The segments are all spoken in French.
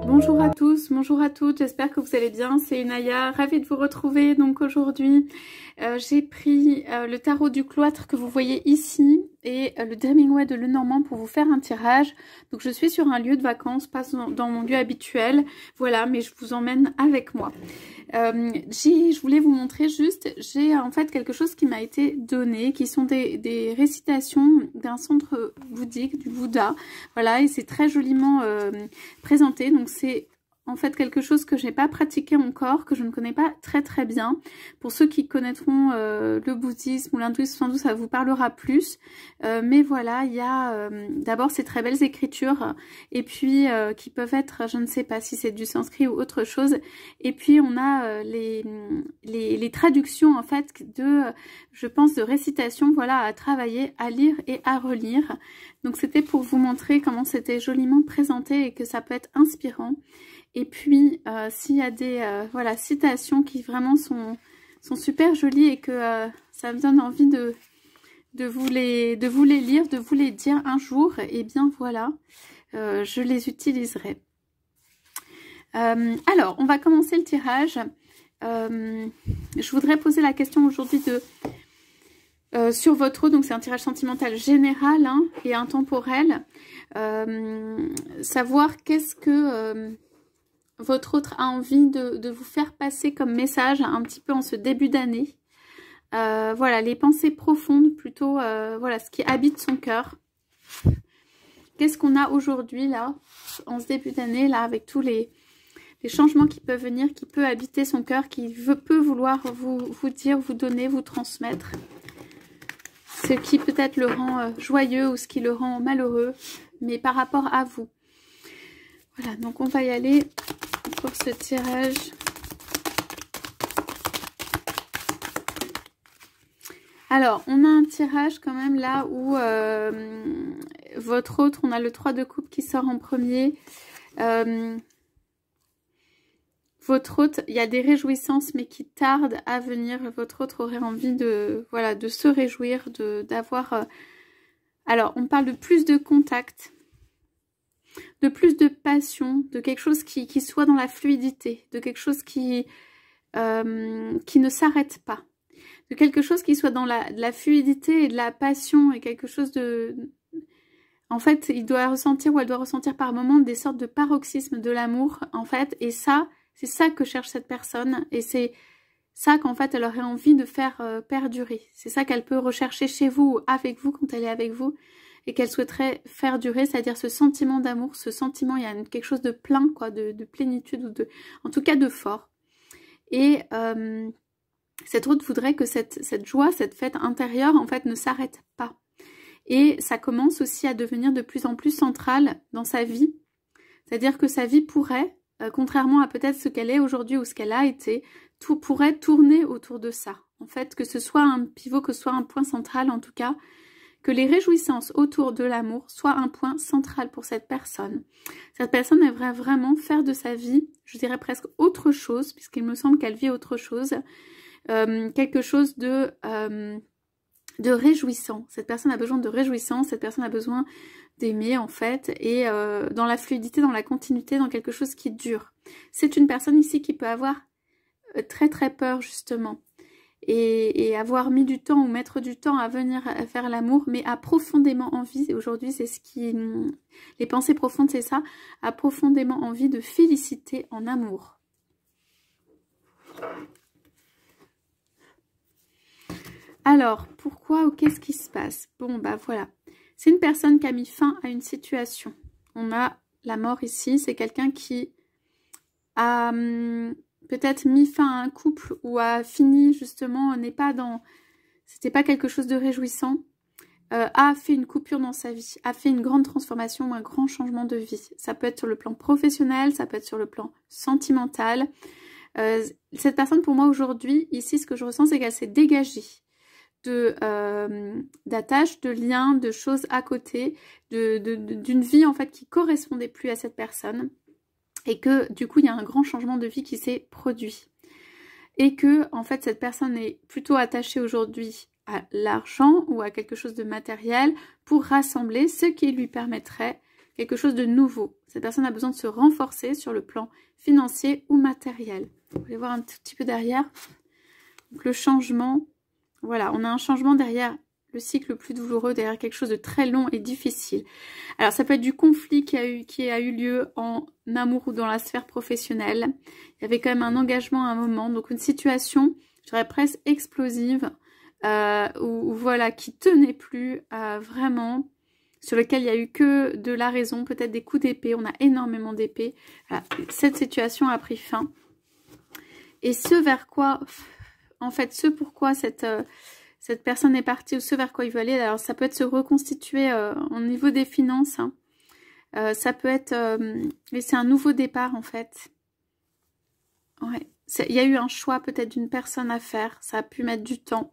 Bonjour à tous, bonjour à toutes, j'espère que vous allez bien, c'est Unaya, ravie de vous retrouver. Donc aujourd'hui j'ai pris le tarot du cloître que vous voyez ici et le Dreaming Way de Lenormand pour vous faire un tirage. Donc je suis sur un lieu de vacances, pas dans mon lieu habituel, voilà, mais je vous emmène avec moi. Je voulais vous montrer juste, j'ai en fait quelque chose qui m'a été donné, qui sont des récitations d'un centre bouddhique, du Bouddha, voilà, et c'est très joliment présenté. Donc c'est en fait quelque chose que j'ai pas pratiqué encore, que je ne connais pas très bien. Pour ceux qui connaîtront le bouddhisme ou l'hindouisme, sans doute ça vous parlera plus. Mais voilà, il y a d'abord ces très belles écritures, et puis qui peuvent être, je ne sais pas si c'est du sanskrit ou autre chose. Et puis on a les traductions en fait je pense, de récitation, voilà, à travailler, à lire et à relire. Donc c'était pour vous montrer comment c'était joliment présenté et que ça peut être inspirant. Et puis, s'il y a des voilà, citations qui vraiment sont super jolies et que ça me donne envie de vous les lire, de vous les dire un jour, et bien voilà, je les utiliserai. Alors, on va commencer le tirage. Je voudrais poser la question aujourd'hui sur votre eau, donc c'est un tirage sentimental général hein, et intemporel. Savoir qu'est-ce que votre autre a envie de vous faire passer comme message un petit peu en ce début d'année. Voilà, les pensées profondes plutôt, voilà, ce qui habite son cœur. Qu'est-ce qu'on a aujourd'hui là, en ce début d'année, là, avec tous les changements qui peuvent venir, qui peut habiter son cœur, qui peut vouloir vous dire, vous donner, vous transmettre. Ce qui peut-être le rend joyeux ou ce qui le rend malheureux, mais par rapport à vous. Voilà, donc on va y aller pour ce tirage. Alors, on a un tirage quand même là où votre autre, on a le 3 de coupe qui sort en premier. Votre autre, il y a des réjouissances mais qui tardent à venir. Votre autre aurait envie de, voilà, de se réjouir, d'avoir... Alors, on parle de plus de contact, de plus de passion, de quelque chose qui soit dans la fluidité, de quelque chose qui ne s'arrête pas, de quelque chose qui soit dans la fluidité et de la passion, et quelque chose de... En fait, il doit ressentir ou elle doit ressentir par moments des sortes de paroxysmes de l'amour, en fait, et ça, c'est ça que cherche cette personne, et c'est ça qu'en fait elle aurait envie de faire perdurer. C'est ça qu'elle peut rechercher chez vous ou avec vous quand elle est avec vous, et qu'elle souhaiterait faire durer, c'est-à-dire ce sentiment d'amour, ce sentiment, il y a quelque chose de plein, quoi, de plénitude, ou en tout cas de fort. Et cette autre voudrait que cette joie, cette fête intérieure, en fait, ne s'arrête pas. Et ça commence aussi à devenir de plus en plus centrale dans sa vie. C'est-à-dire que sa vie pourrait, contrairement à peut-être ce qu'elle est aujourd'hui ou ce qu'elle a été, tout pourrait tourner autour de ça. En fait, que ce soit un pivot, que ce soit un point central en tout cas, que les réjouissances autour de l'amour soient un point central pour cette personne. Cette personne aimerait vraiment faire de sa vie, je dirais presque autre chose, puisqu'il me semble qu'elle vit autre chose, quelque chose de réjouissant. Cette personne a besoin de réjouissance, cette personne a besoin d'aimer en fait, et dans la fluidité, dans la continuité, dans quelque chose qui dure. C'est une personne ici qui peut avoir très peur justement, et avoir mis du temps ou mettre du temps à venir faire l'amour, mais a profondément envie, aujourd'hui c'est ce qui... Les pensées profondes c'est ça, a profondément envie de féliciter en amour. Alors, pourquoi ou qu'est-ce qui se passe? Bon, bah voilà. C'est une personne qui a mis fin à une situation. On a la mort ici. C'est quelqu'un qui a peut-être mis fin à un couple ou a fini justement, n'est pas dans... C'était pas quelque chose de réjouissant. A fait une coupure dans sa vie. A fait une grande transformation ou un grand changement de vie. Ça peut être sur le plan professionnel, ça peut être sur le plan sentimental. Cette personne, pour moi aujourd'hui, ici, ce que je ressens, c'est qu'elle s'est dégagée d'attaches, de liens, de choses à côté, d'une vie en fait qui correspondait plus à cette personne, et que du coup il y a un grand changement de vie qui s'est produit, et que en fait cette personne est plutôt attachée aujourd'hui à l'argent ou à quelque chose de matériel pour rassembler ce qui lui permettrait quelque chose de nouveau. Cette personne a besoin de se renforcer sur le plan financier ou matériel. Vous allez voir un tout petit peu derrière. Donc le changement, voilà, on a un changement derrière le cycle le plus douloureux, derrière quelque chose de très long et difficile. Alors ça peut être du conflit qui a eu lieu en amour ou dans la sphère professionnelle. Il y avait quand même un engagement à un moment, donc une situation, je dirais presque explosive, ou voilà, qui tenait plus vraiment, sur lequel il n'y a eu que de la raison, peut-être des coups d'épée. On a énormément d'épée. Voilà. Cette situation a pris fin. Et ce vers quoi, en fait, ce pourquoi cette personne est partie, ou ce vers quoi il veut aller, alors ça peut être se reconstituer au niveau des finances. Hein. Ça peut être laisser un nouveau départ, en fait. Ouais. Il y a eu un choix peut-être d'une personne à faire. Ça a pu mettre du temps.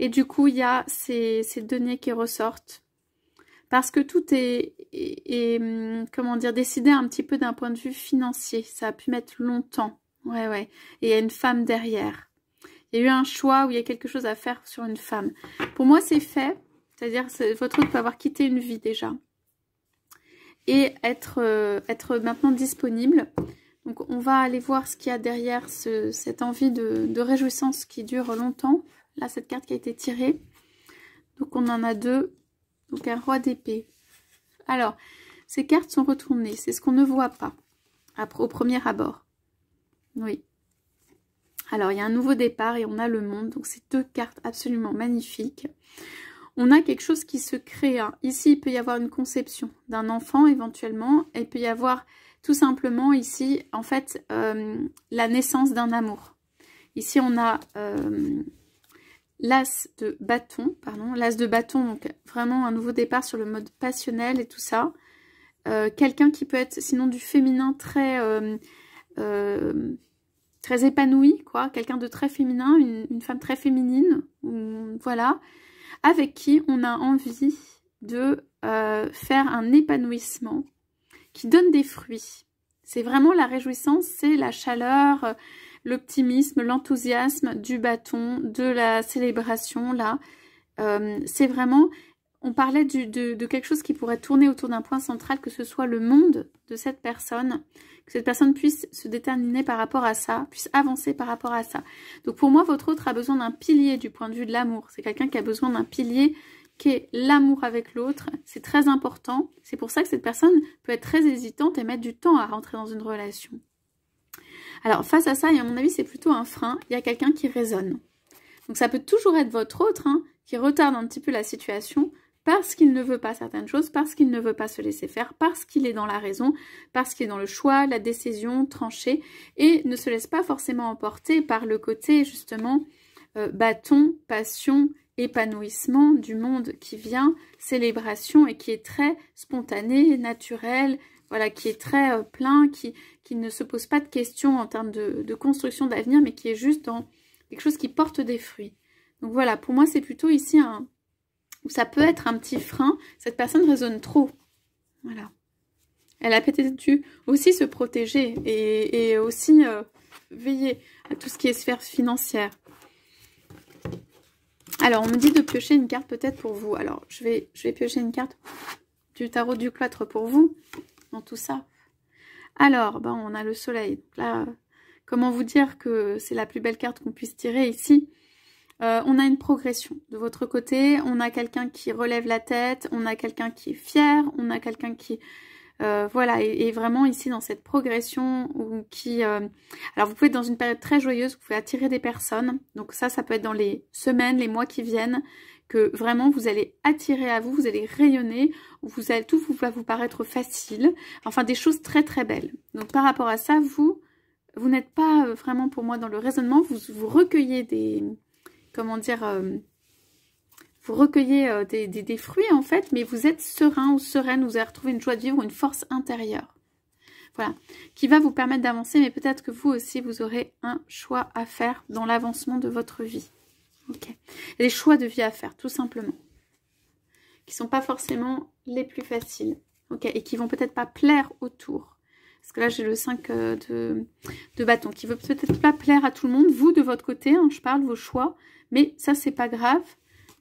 Et du coup, il y a ces deniers qui ressortent. Parce que tout est comment dire, décidé un petit peu d'un point de vue financier. Ça a pu mettre longtemps. Ouais, ouais. Et il y a une femme derrière. Il y a eu un choix où il y a quelque chose à faire sur une femme. Pour moi, c'est fait. C'est-à-dire que votre autre peut avoir quitté une vie déjà. Et être maintenant disponible. Donc, on va aller voir ce qu'il y a derrière cette envie de réjouissance qui dure longtemps. Là, cette carte qui a été tirée. Donc, on en a deux. Donc, un roi d'épée. Alors, ces cartes sont retournées. C'est ce qu'on ne voit pas au premier abord. Oui. Alors, il y a un nouveau départ et on a le monde. Donc, c'est deux cartes absolument magnifiques. On a quelque chose qui se crée. Hein. Ici, il peut y avoir une conception d'un enfant éventuellement. Et il peut y avoir tout simplement ici, en fait, la naissance d'un amour. Ici, on a... l'as de bâton, l'as de bâton, donc vraiment un nouveau départ sur le mode passionnel et tout ça. Quelqu'un qui peut être sinon du féminin très épanoui, quoi. Quelqu'un de très féminin, une femme très féminine, voilà, avec qui on a envie de faire un épanouissement qui donne des fruits. C'est vraiment la réjouissance, c'est la chaleur, l'optimisme, l'enthousiasme du bâton, de la célébration, là. C'est vraiment, on parlait de quelque chose qui pourrait tourner autour d'un point central, que ce soit le monde de cette personne, que cette personne puisse se déterminer par rapport à ça, puisse avancer par rapport à ça. Donc pour moi, votre autre a besoin d'un pilier du point de vue de l'amour. C'est quelqu'un qui a besoin d'un pilier qui est l'amour avec l'autre. C'est très important. C'est pour ça que cette personne peut être très hésitante et mettre du temps à rentrer dans une relation. Alors, face à ça, et à mon avis, c'est plutôt un frein. Il y a quelqu'un qui raisonne. Donc, ça peut toujours être votre autre qui retarde un petit peu la situation parce qu'il ne veut pas certaines choses, parce qu'il ne veut pas se laisser faire, parce qu'il est dans la raison, parce qu'il est dans le choix, la décision, tranchée, et ne se laisse pas forcément emporter par le côté, justement, bâton, passion, épanouissement du monde qui vient, célébration, et qui est très spontané, naturel, voilà, qui est très plein, qui ne se pose pas de questions en termes de construction d'avenir, mais qui est juste dans quelque chose qui porte des fruits. Donc voilà, pour moi, c'est plutôt ici où ça peut être un petit frein. Cette personne raisonne trop. Voilà. Elle a peut-être dû aussi se protéger et aussi veiller à tout ce qui est sphère financière. Alors, on me dit de piocher une carte peut-être pour vous. Alors, je vais piocher une carte du tarot du cloître pour vous dans tout ça. Alors, on a le soleil. Donc là, comment vous dire que c'est la plus belle carte qu'on puisse tirer ici? On a une progression de votre côté. On a quelqu'un qui relève la tête. On a quelqu'un qui est fier. On a quelqu'un qui... voilà, et vraiment ici dans cette progression ou qui... alors vous pouvez être dans une période très joyeuse, vous pouvez attirer des personnes, donc ça peut être dans les semaines, les mois qui viennent, que vraiment vous allez attirer à vous, vous allez rayonner, tout va vous paraître facile, enfin des choses très très belles. Donc par rapport à ça, vous n'êtes pas vraiment pour moi dans le raisonnement, vous recueillez des... comment dire... vous recueillez des fruits en fait, mais vous êtes serein ou sereine, vous allez retrouver une joie de vivre, une force intérieure. Voilà, qui va vous permettre d'avancer, mais peut-être que vous aussi, vous aurez un choix à faire dans l'avancement de votre vie. Ok. Il y a des choix de vie à faire, tout simplement. Qui ne sont pas forcément les plus faciles. Ok, et qui vont peut-être pas plaire autour. Parce que là, j'ai le 5 de bâton, qui ne veut peut-être pas plaire à tout le monde. Vous, de votre côté, je parle, vos choix. Mais ça, c'est pas grave.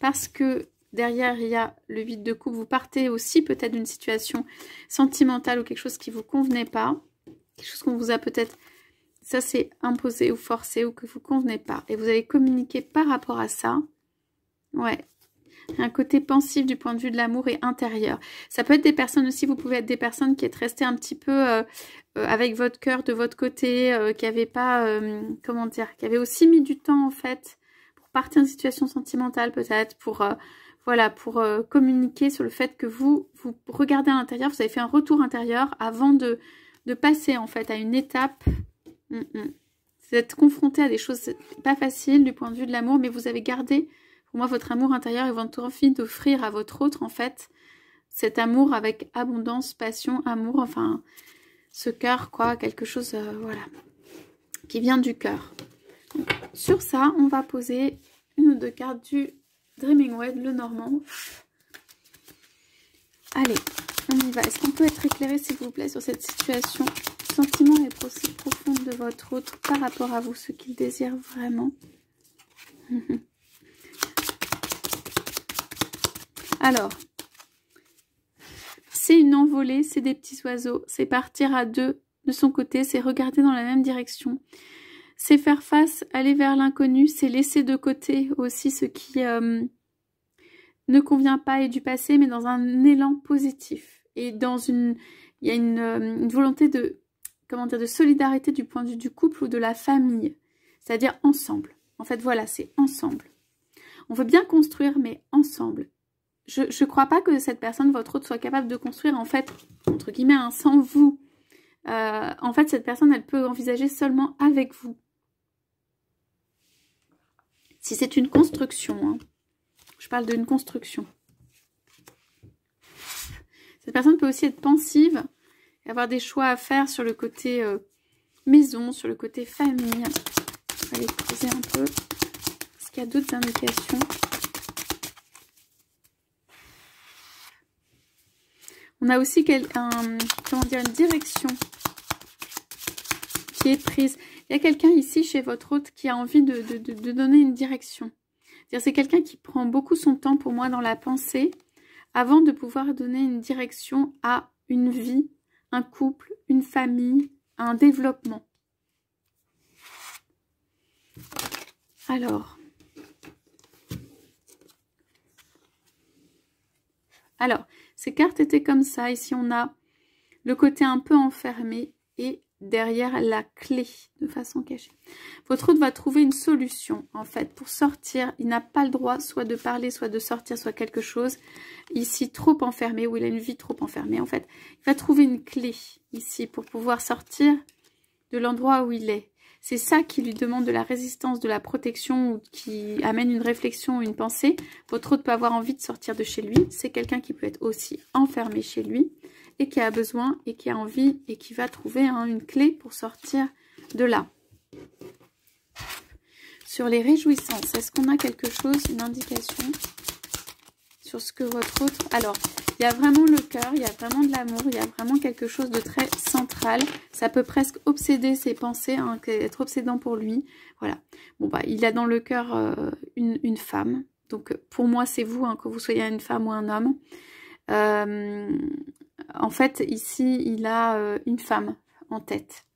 Parce que Derrière, il y a le 8 de coupe. Vous partez aussi peut-être d'une situation sentimentale ou quelque chose qui ne vous convenait pas. Quelque chose qu'on vous a peut-être, ça c'est imposé ou forcé ou que vous ne convenez pas. Et vous allez communiquer par rapport à ça. Ouais. Un côté pensif du point de vue de l'amour et intérieur. Ça peut être des personnes aussi, vous pouvez être des personnes qui êtes restées un petit peu avec votre cœur de votre côté, qui n'avaient pas, comment dire, qui avaient aussi mis du temps en fait pour partir d'une situation sentimentale peut-être, pour, voilà, pour communiquer sur le fait que vous regardez à l'intérieur, vous avez fait un retour intérieur avant de passer en fait à une étape. Vous êtes confronté à des choses pas faciles du point de vue de l'amour, mais vous avez gardé, pour moi, votre amour intérieur et votre envie d'offrir à votre autre, en fait, cet amour avec abondance, passion, amour, enfin, ce cœur, quoi, quelque chose, voilà, qui vient du cœur. Sur ça, on va poser une ou deux cartes du Dreaming Web, le Normand. Allez, on y va. Est-ce qu'on peut être éclairé, s'il vous plaît, sur cette situation? Sentiment et aussi profonde de votre autre par rapport à vous, ce qu'il désire vraiment. Alors, c'est une envolée, c'est des petits oiseaux, c'est partir à deux de son côté, c'est regarder dans la même direction. C'est faire face, aller vers l'inconnu, c'est laisser de côté aussi ce qui ne convient pas et du passé, mais dans un élan positif. Et dans il y a une volonté de, comment dire, de solidarité du point de vue du couple ou de la famille, c'est-à-dire ensemble. En fait, voilà, c'est ensemble. On veut bien construire, mais ensemble. Je ne crois pas que cette personne, votre autre, soit capable de construire, en fait, entre guillemets, sans vous. En fait, cette personne, elle peut envisager seulement avec vous. Si c'est une construction, hein. Je parle d'une construction. Cette personne peut aussi être pensive et avoir des choix à faire sur le côté maison, sur le côté famille. On va aller creuser un peu. Est-ce qu'il y a d'autres indications ? On a aussi comment dire, une direction qui est prise. Il y a quelqu'un ici chez votre hôte qui a envie de donner une direction. C'est quelqu'un qui prend beaucoup son temps pour moi dans la pensée avant de pouvoir donner une direction à une vie, un couple, une famille, un développement. Alors, ces cartes étaient comme ça. Ici, on a le côté un peu enfermé et derrière la clé de façon cachée. Votre hôte va trouver une solution en fait pour sortir. Il n'a pas le droit soit de parler, soit de sortir, soit quelque chose. Ici, trop enfermé, ou il a une vie trop enfermée en fait. Il va trouver une clé ici pour pouvoir sortir de l'endroit où il est. C'est ça qui lui demande de la résistance, de la protection, ou qui amène une réflexion, une pensée. Votre hôte peut avoir envie de sortir de chez lui. C'est quelqu'un qui peut être aussi enfermé chez lui et qui a besoin et qui a envie et qui va trouver une clé pour sortir de là. Sur les réjouissances, est-ce qu'on a quelque chose, une indication sur ce que votre autre... Alors, il y a vraiment le cœur, il y a vraiment de l'amour, il y a vraiment quelque chose de très central. Ça peut presque obséder ses pensées, hein, être obsédant pour lui. Voilà. Bon, bah, il a dans le cœur une femme. Donc, pour moi, c'est vous, hein, que vous soyez une femme ou un homme. En fait, ici, il a une femme en tête.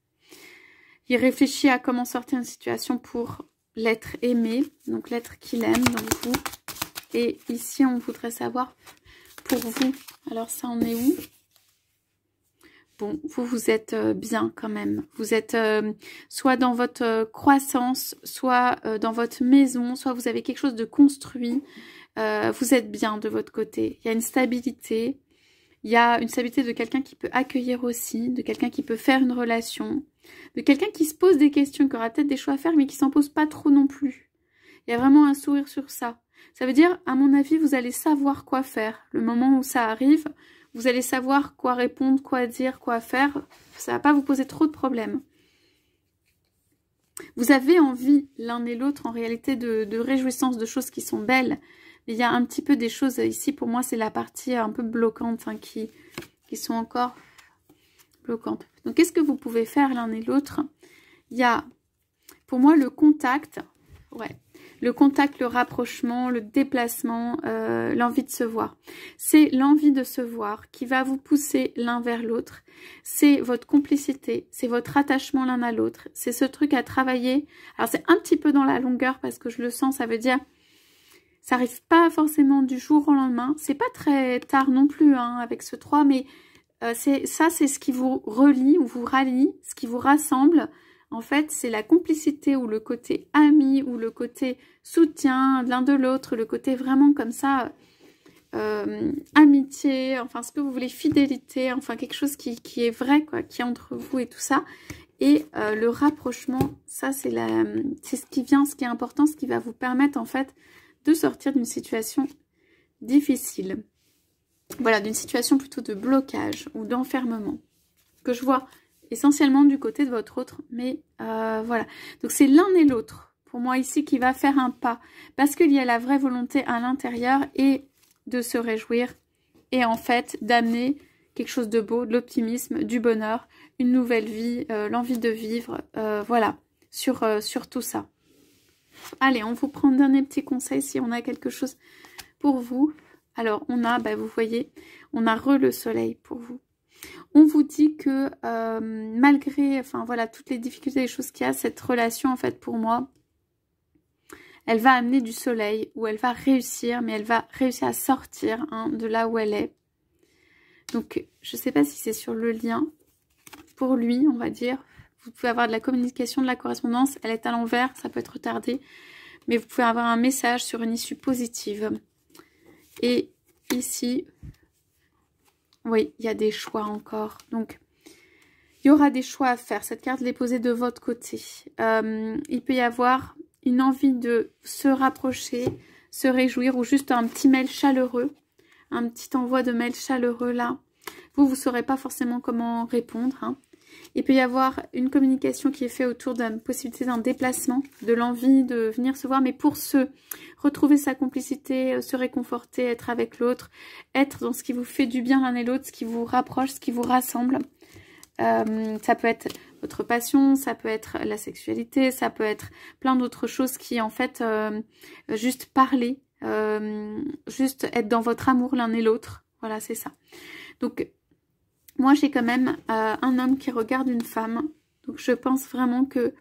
Il réfléchit à comment sortir d'une situation pour l'être aimé, donc l'être qu'il aime, donc vous. Et ici, on voudrait savoir pour vous. Alors, ça en est où? Bon, vous êtes bien quand même. Vous êtes soit dans votre croissance, soit dans votre maison, soit vous avez quelque chose de construit. Vous êtes bien de votre côté. Il y a une stabilité. Il y a une stabilité de quelqu'un qui peut accueillir aussi, de quelqu'un qui peut faire une relation, de quelqu'un qui se pose des questions, qui aura peut-être des choix à faire, mais qui s'en pose pas trop non plus. Il y a vraiment un sourire sur ça. Ça veut dire, à mon avis, vous allez savoir quoi faire. Le moment où ça arrive, vous allez savoir quoi répondre, quoi dire, quoi faire. Ça ne va pas vous poser trop de problèmes. Vous avez envie, l'un et l'autre, en réalité, de réjouissance, de choses qui sont belles. Il y a un petit peu des choses ici, pour moi, c'est la partie un peu bloquante, hein, qui sont encore bloquantes. Donc, qu'est-ce que vous pouvez faire l'un et l'autre? Il y a, pour moi, le contact. Ouais. le contact, le rapprochement, le déplacement, l'envie de se voir. C'est l'envie de se voir qui va vous pousser l'un vers l'autre. C'est votre complicité, c'est votre attachement l'un à l'autre. C'est ce truc à travailler. Alors c'est un petit peu dans la longueur parce que je le sens, ça veut dire ça arrive pas forcément du jour au lendemain. C'est pas très tard non plus hein, avec ce 3, mais c'est ce qui vous relie ou vous rallie, ce qui vous rassemble. En fait, c'est la complicité ou le côté ami ou le côté soutien de l'un de l'autre, le côté vraiment comme ça, amitié, enfin ce que vous voulez, fidélité, enfin quelque chose qui est vrai, quoi, qui est entre vous et tout ça. Et le rapprochement, ça c'est ce qui vient, ce qui est important, ce qui va vous permettre en fait de sortir d'une situation difficile. Voilà, d'une situation plutôt de blocage ou d'enfermement que je vois essentiellement du côté de votre autre, mais voilà. Donc c'est l'un et l'autre, pour moi ici, qui va faire un pas, parce qu'il y a la vraie volonté à l'intérieur et de se réjouir, et en fait d'amener quelque chose de beau, de l'optimisme, du bonheur, une nouvelle vie, l'envie de vivre, voilà, sur tout ça. Allez, on vous prend un dernier petit conseil si on a quelque chose pour vous. Alors, on a, bah, vous voyez, on a le soleil pour vous. On vous dit que malgré, enfin voilà, toutes les difficultés, les choses qu'il y a, cette relation, en fait, pour moi, elle va amener du soleil, ou elle va réussir, mais elle va réussir à sortir hein, de là où elle est. Donc, je ne sais pas si c'est sur le lien, pour lui, on va dire. Vous pouvez avoir de la communication, de la correspondance, elle est à l'envers, ça peut être retardé, mais vous pouvez avoir un message sur une issue positive. Et ici, oui, il y a des choix encore. Donc, il y aura des choix à faire. Cette carte, je l'ai posée de votre côté. Il peut y avoir une envie de se rapprocher, se réjouir, ou juste un petit mail chaleureux. Un petit envoi de mail chaleureux là. Vous ne saurez pas forcément comment répondre. Hein. Il peut y avoir une communication qui est faite autour d'une possibilité d'un déplacement, de l'envie de venir se voir, mais pour se retrouver sa complicité, se réconforter, être avec l'autre, être dans ce qui vous fait du bien l'un et l'autre, ce qui vous rapproche, ce qui vous rassemble. Ça peut être votre passion, ça peut être la sexualité, ça peut être plein d'autres choses qui en fait juste parler, juste être dans votre amour l'un et l'autre. Voilà, c'est ça. Donc moi, j'ai quand même un homme qui regarde une femme. Donc, je pense vraiment que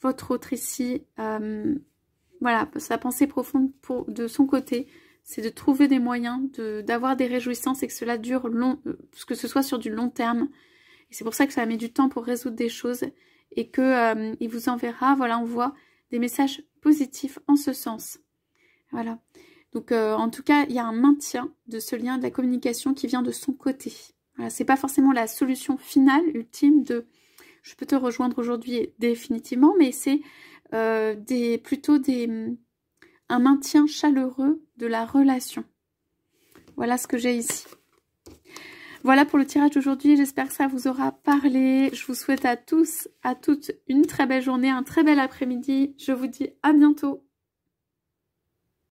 votre autre ici, voilà, sa pensée profonde de son côté, c'est de trouver des moyens d'avoir des réjouissances et que cela dure que ce soit sur du long terme. Et c'est pour ça que ça met du temps pour résoudre des choses et que il vous enverra, voilà, on voit des messages positifs en ce sens. Voilà. Donc, en tout cas, il y a un maintien de ce lien de la communication qui vient de son côté. Voilà, c'est pas forcément la solution finale, ultime de « je peux te rejoindre aujourd'hui définitivement », mais c'est plutôt un maintien chaleureux de la relation. Voilà ce que j'ai ici. Voilà pour le tirage d'aujourd'hui, j'espère que ça vous aura parlé. Je vous souhaite à tous, à toutes une très belle journée, un très bel après-midi. Je vous dis à bientôt.